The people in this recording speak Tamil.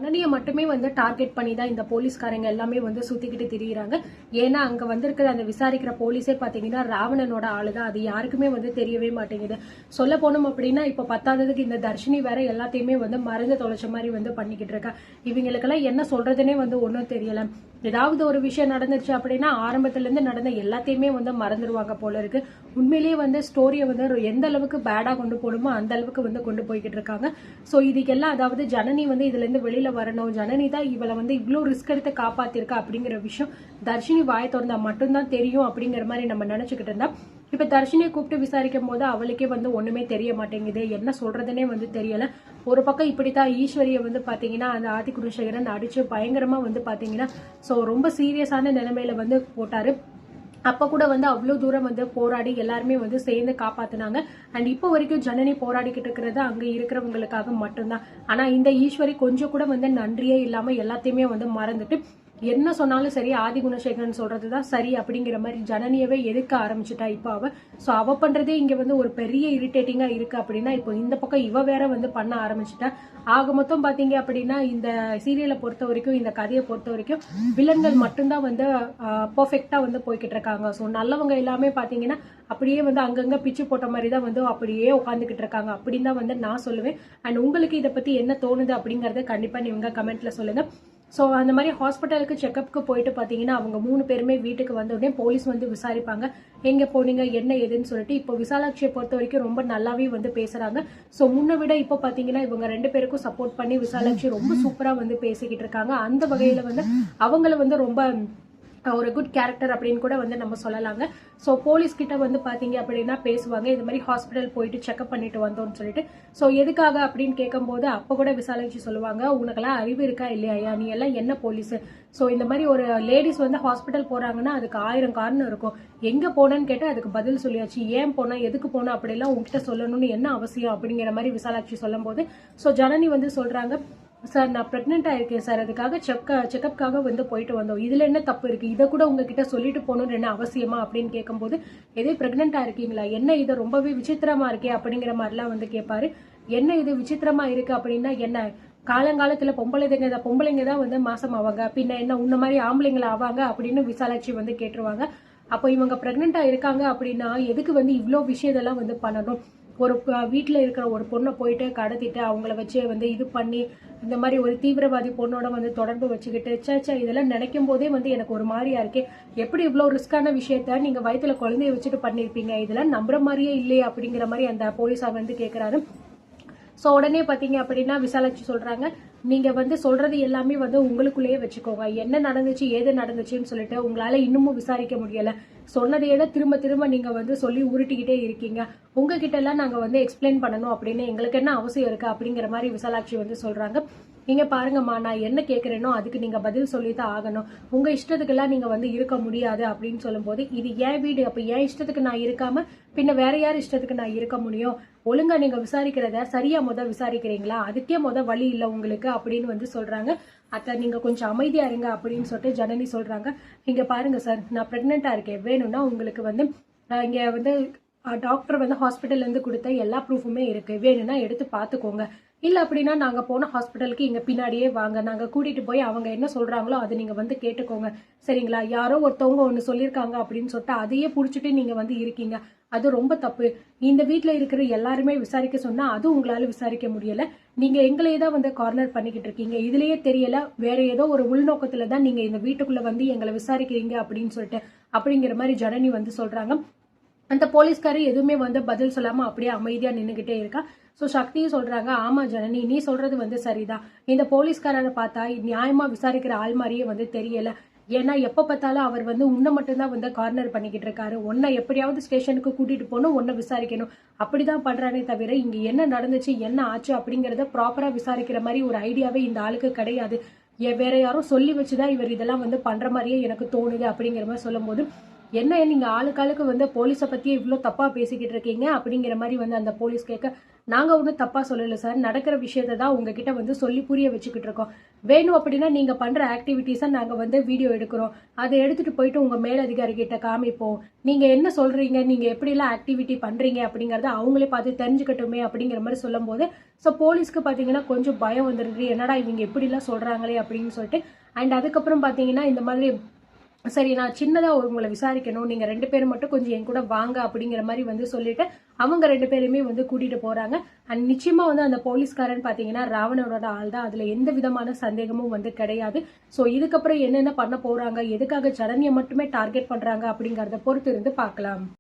ஜனனியை மட்டுமே வந்து டார்கெட் பண்ணி தான் இந்த போலீஸ்காரங்க எல்லாமே வந்து சுத்திக்கிட்டு திரியிறாங்க. ஏன்னா அங்க வந்திருக்கிற அந்த விசாரிக்கிற போலீஸே பாத்தீங்கன்னா ராவணனோட ஆளுதான். அது யாருக்குமே வந்து தெரியவே மாட்டேங்குது. சொல்ல போனோம் அப்படின்னா இப்ப பத்தாததுக்கு இந்த தர்ஷினி வேற எல்லாத்தையுமே வந்து மருந்து தொலைச்ச மாதிரி வந்து பண்ணிக்கிட்டு இருக்கா. இவங்களுக்கெல்லாம் என்ன சொல்றதுன்னே வந்து ஒன்றும் தெரியல. ஏதாவது ஒரு விஷயம் நடந்துருச்சு அப்படின்னா ஆரம்பத்துல இருந்து நடந்த எல்லாத்தையுமே வந்து மறந்துடுவாங்க போல இருக்கு. உண்மையிலேயே வந்து ஸ்டோரியை வந்து எந்த அளவுக்கு பேடா கொண்டு போகணுமோ அந்த அளவுக்கு வந்து கொண்டு போய்கிட்டு இருக்காங்க. ஸோ இதுக்கெல்லாம் அதாவது ஜனனி வந்து இதுல இருந்து வெளியில வரணும், ஜனனி தான் இவளை வந்து இவ்வளோ ரிஸ்க் எடுத்து காப்பாத்திருக்கா அப்படிங்கிற விஷயம் தர்ஷினி வாயை திறந்தா மட்டும்தான் தெரியும் அப்படிங்கிற மாதிரி நம்ம நினைச்சுக்கிட்டு இருந்தா, இப்ப தர்ஷினியை கூப்பிட்டு விசாரிக்கும் போது அவளுக்கே வந்து ஒண்ணுமே தெரிய மாட்டேங்குது, என்ன சொல்றதுன்னே வந்து தெரியல. ஒரு பக்கம் இப்படித்தான் ஈஸ்வரிய வந்து பாத்தீங்கன்னா அந்த ஆதி குணசேகரன் அடிச்சு பயங்கரமா வந்து பாத்தீங்கன்னா சோ ரொம்ப சீரியஸான நிலைமையில வந்து போட்டாரு. அப்ப கூட வந்து அவ்வளவு தூரம் வந்து போராடி எல்லாருமே வந்து சேர்ந்து காப்பாத்தினாங்க. அண்ட் இப்போ வரைக்கும் ஜனனி போராடிக்கிட்டு இருக்கிறது அங்க இருக்கிறவங்களுக்காக மட்டும்தான். ஆனா இந்த ஈஸ்வரி கொஞ்சம் கூட வந்து நன்றியே இல்லாம எல்லாத்தையுமே வந்து மறந்துட்டு என்ன சொன்னாலும் சரி ஆதி குணசேகரன் சொல்றதுதான் சரி அப்படிங்கிற மாதிரி ஜனனியவே எதிர்க்க ஆரம்பிச்சுட்டா இப்ப அவ. சோ அவ பண்றதே இங்க வந்து ஒரு பெரிய இரிட்டேட்டிங்கா இருக்கு அப்படின்னா இப்போ இந்த பக்கம் இவ வேற வந்து பண்ண ஆரம்பிச்சுட்டா. ஆக மொத்தம் பாத்தீங்க அப்படின்னா இந்த சீரியலை பொறுத்த வரைக்கும் இந்த கதையை பொறுத்த வரைக்கும் வில்லன்கள் மட்டும்தான் வந்து பெர்ஃபெக்டா வந்து போய்கிட்டு இருக்காங்க. சோ நல்லவங்க எல்லாமே பாத்தீங்கன்னா அப்படியே வந்து அங்கங்க பிச்சு போட்ட மாதிரி தான் வந்து அப்படியே உட்காந்துக்கிட்டு இருக்காங்க அப்படின்னு தான் வந்து நான் சொல்லுவேன். அண்ட் உங்களுக்கு இதை பத்தி என்ன தோணுது அப்படிங்கறத கண்டிப்பா நீங்க கமெண்ட்ல சொல்லுங்க. ஸோ அந்த மாதிரி ஹாஸ்பிட்டலுக்கு செக்கப்புக்கு போயிட்டு பார்த்தீங்கன்னா அவங்க 3 பேருமே வீட்டுக்கு வந்த உடனே போலீஸ் வந்து விசாரிப்பாங்க, எங்கே போனீங்க என்ன ஏதுன்னு சொல்லிட்டு. இப்போ விசாலாட்சியை பொறுத்த வரைக்கும் ரொம்ப நல்லாவே வந்து பேசுறாங்க. ஸோ முன்ன விட இப்போ பார்த்தீங்கன்னா இவங்க 2 பேருக்கும் சப்போர்ட் பண்ணி விசாலாட்சி ரொம்ப சூப்பராக வந்து பேசிக்கிட்டு இருக்காங்க. அந்த வகையில் வந்து அவங்கள வந்து ரொம்ப ஒரு குட் கேரக்டர் அப்படின்னு கூட வந்து நம்ம சொல்லலாங்க. ஸோ போலீஸ் கிட்ட வந்து பாத்தீங்க அப்படின்னா பேசுவாங்க, இது மாதிரி ஹாஸ்பிட்டல் போயிட்டு செக்அப் பண்ணிட்டு வந்தோம்னு சொல்லிட்டு. ஸோ எதுக்காக அப்படின்னு கேட்கும்போது அப்போ கூட விசாலாட்சி சொல்லுவாங்க, உனக்கெல்லாம் அறிவு இருக்கா இல்லையா, நீ எல்லாம் என்ன போலீஸ். ஸோ இந்த மாதிரி ஒரு லேடிஸ் வந்து ஹாஸ்பிட்டல் போறாங்கன்னா அதுக்கு 1000 காரணம் இருக்கும். எங்க போனேன்னு கேட்டு அதுக்கு பதில் சொல்லியாச்சு, ஏன் போனா எதுக்கு போனா அப்படிலாம் உங்ககிட்ட சொல்லணும்னு என்ன அவசியம் அப்படிங்கிற மாதிரி விசாலாட்சி சொல்லும் போது ஸோ ஜனனி வந்து சொல்றாங்க, சார் நான் பிரெக்னெண்டா இருக்கேன் சார், அதுக்காக செக்அப்காக வந்து போயிட்டு வந்தோம், இதுல என்ன தப்பு இருக்கு, இதை கூட உங்ககிட்ட சொல்லிட்டு போகணும்னு என்ன அவசியமா அப்படின்னு கேட்கும்போது எதே பிரெக்னெண்டா இருக்கீங்களா, என்ன இது ரொம்பவே விசித்திரமா இருக்கே அப்படிங்கிற மாதிரிலாம் வந்து கேட்பாரு. என்ன இது விசித்திரமா இருக்கு அப்படின்னா என்ன, காலங்காலத்துல பொம்பளைங்க தான் வந்து மாசம் ஆவாங்க, பின்ன என்ன உன்ன மாதிரி ஆம்பளைங்கள ஆவாங்க அப்படின்னு விசாலாட்சி வந்து கேட்டுருவாங்க. அப்போ இவங்க பிரெக்னெண்டா இருக்காங்க அப்படின்னா எதுக்கு வந்து இவ்வளோ விஷயத்தெல்லாம் வந்து பண்ணணும். ஒரு வீட்டுல இருக்கிற ஒரு பொண்ணை போயிட்டு கடத்திட்டு அவங்கள வச்சு வந்து இது பண்ணி இந்த மாதிரி ஒரு தீவிரவாதி பொண்ணோட வந்து தொடர்பு வச்சுக்கிட்டு சேச்சா இதெல்லாம் நினைக்கும் போதே வந்து எனக்கு ஒரு மாதிரியா இருக்கே, எப்படி இவ்வளவு ரிஸ்கான விஷயத்த நீங்க வயிற்றுல குழந்தைய வச்சுட்டு பண்ணிருப்பீங்க, இதெல்லாம் நம்புற மாதிரியே இல்லையே அப்படிங்கிற மாதிரி அந்த போலீஸார் வந்து கேட்கிறாரு. ஸோ உடனே பார்த்தீங்க அப்படின்னா விசாலாட்சி சொல்றாங்க, நீங்க வந்து சொல்றது எல்லாமே வந்து உங்களுக்குள்ளேயே வச்சுக்கோங்க, என்ன நடந்துச்சு ஏது நடந்துச்சுன்னு சொல்லிட்டு உங்களால இன்னமும் விசாரிக்க முடியல, சொன்னதையே தான் திரும்ப திரும்ப நீங்க வந்து சொல்லி உருட்டிக்கிட்டே இருக்கீங்க, உங்ககிட்ட எல்லாம் நாங்க வந்து எக்ஸ்பிளைன் பண்ணணும் அப்படின்னு எங்களுக்கு என்ன அவசியம் இருக்கு அப்படிங்கிற மாதிரி விசாலாட்சி வந்து சொல்றாங்க. நீங்க பாருங்கம்மா, நான் என்ன கேட்கறேனோ அதுக்கு நீங்க பதில் சொல்லிதான் ஆகணும், உங்க இஷ்டத்துக்கெல்லாம் நீங்க வந்து இருக்க முடியாது அப்படின்னு சொல்லும் போது இது ஏன் வீடு, அப்ப என் இஷ்டத்துக்கு நான் இருக்காம பின்ன வேற யார் இஷ்டத்துக்கு நான் இருக்க முடியும், ஒழுங்கா நீங்க விசாரிக்கிறத சரியா விசாரிக்கிறீங்களா, அதுக்கே வழி இல்லை உங்களுக்கு அப்படின்னு வந்து சொல்றாங்க. அத்த நீங்க கொஞ்சம் அமைதியா இருங்க அப்படின்னு சொல்லிட்டு ஜனனி சொல்றாங்க, இங்க பாருங்க சார், நான் பிரெக்னெண்டா இருக்கேன், வேணும்னா உங்களுக்கு வந்து இங்க வந்து டாக்டர் வந்து ஹாஸ்பிட்டல்ல இருந்து கொடுத்த எல்லா ப்ரூஃபுமே இருக்கு, வேணும்னா எடுத்து பாத்துக்கோங்க, இல்ல அப்படின்னா நாங்க போன ஹாஸ்பிட்டலுக்கு இங்க பின்னாடியே வாங்க, நாங்க கூட்டிட்டு போய் அவங்க என்ன சொல்றாங்களோ அதை நீங்க வந்து கேட்டுக்கோங்க சரிங்களா, யாரோ ஒருத்தவங்க ஒண்ணு சொல்லியிருக்காங்க அப்படின்னு சொல்லிட்டு அதையே புடிச்சிட்டு நீங்க வந்து இருக்கீங்க, அது ரொம்ப தப்பு. இந்த வீட்டுல இருக்கிற எல்லாருமே விசாரிக்க சொன்னா அது உங்களால விசாரிக்க முடியல, நீங்க எங்களையே தான் வந்து கார்னர் பண்ணிக்கிட்டு இருக்கீங்க, இதுலயே தெரியல வேற ஏதோ ஒரு உள்நோக்கத்துல தான் நீங்க இந்த வீட்டுக்குள்ள வந்து எங்களை விசாரிக்கிறீங்க அப்படின்னு சொல்லிட்டு அப்படிங்கிற மாதிரி ஜனனி வந்து சொல்றாங்க. அந்த போலீஸ்காரர் எதுவுமே வந்து பதில் சொல்லாம அப்படியே அமைதியா நின்னுகிட்டே இருக்கா. சோ சக்தியும் சொல்றாங்க, ஆமா ஜனனி நீ சொல்றது வந்து சரிதான், இந்த போலீஸ்காரரை பார்த்தா நியாயமா விசாரிக்கிற ஆள் மாதிரியே வந்து தெரியல, ஏன்னா எப்ப பார்த்தாலும் அவர் வந்து உன்னை மட்டும்தான் வந்து கார்னர் பண்ணிக்கிட்டு இருக்காரு, உன்னை எப்படியாவது ஸ்டேஷனுக்கு கூட்டிட்டு போகணும், உன்னை விசாரிக்கணும், அப்படிதான் பண்றானே தவிர இங்க என்ன நடந்துச்சு என்ன ஆச்சு அப்படிங்கறத ப்ராப்பரா விசாரிக்கிற மாதிரி ஒரு ஐடியாவே இந்த ஆளுக்கு கிடையாது, வேற யாரும் சொல்லி வச்சுதான் இவர் இதெல்லாம் வந்து பண்ற மாதிரியே எனக்கு தோணுது அப்படிங்கிற மாதிரி சொல்லும் போது என்ன நீங்க ஆளுக்காளுக்கு வந்து போலீஸை பத்தி இவ்வளோ தப்பா பேசிக்கிட்டு இருக்கீங்க அப்படிங்கிற மாதிரி வந்து அந்த போலீஸ் கேட்க, நாங்க ஒன்றும் தப்பா சொல்லல சார், நடக்கிற விஷயத்தை தான் உங்ககிட்ட வந்து சொல்லி புரிய வச்சுக்கிட்டு இருக்கோம். வேணும் அப்படின்னா நீங்க பண்ற ஆக்டிவிட்டிஸை நாங்க வந்து வீடியோ எடுக்கிறோம், அதை எடுத்துட்டு போயிட்டு உங்க மேலதிகாரி கிட்ட காமிப்போம். நீங்க என்ன சொல்றீங்க, நீங்க எப்படிலாம் ஆக்டிவிட்டி பண்றீங்க அப்படிங்கறத அவங்களே பார்த்து தெரிஞ்சுக்கட்டுமே அப்படிங்கிற மாதிரி சொல்லும் போது, ஸோ போலீஸ்க்கு பாத்தீங்கன்னா கொஞ்சம் பயம் வந்துருது, என்னடா இவங்க எப்படிலாம் சொல்றாங்களே அப்படின்னு சொல்லிட்டு. அண்ட் அதுக்கப்புறம் பாத்தீங்கன்னா இந்த மாதிரி சரி நான் சின்னதா உங்களை விசாரிக்கணும், நீங்க 2 பேரும் மட்டும் கொஞ்சம் என் கூட வாங்க அப்படிங்கிற மாதிரி வந்து சொல்லிட்டு அவங்க 2 பேருமே வந்து கூட்டிட்டு போறாங்க. அண்ட் நிச்சயமா வந்து அந்த போலீஸ்காரன் பாத்தீங்கன்னா ராவணனோட ஆள் தான், அதுல எந்த விதமான சந்தேகமும் வந்து கிடையாது. சோ இதுக்கப்புறம் என்னென்ன பண்ண போறாங்க, எதுக்காக ஜனனியை மட்டுமே டார்கெட் பண்றாங்க அப்படிங்கறத பொறுத்து இருந்து பார்க்கலாம்.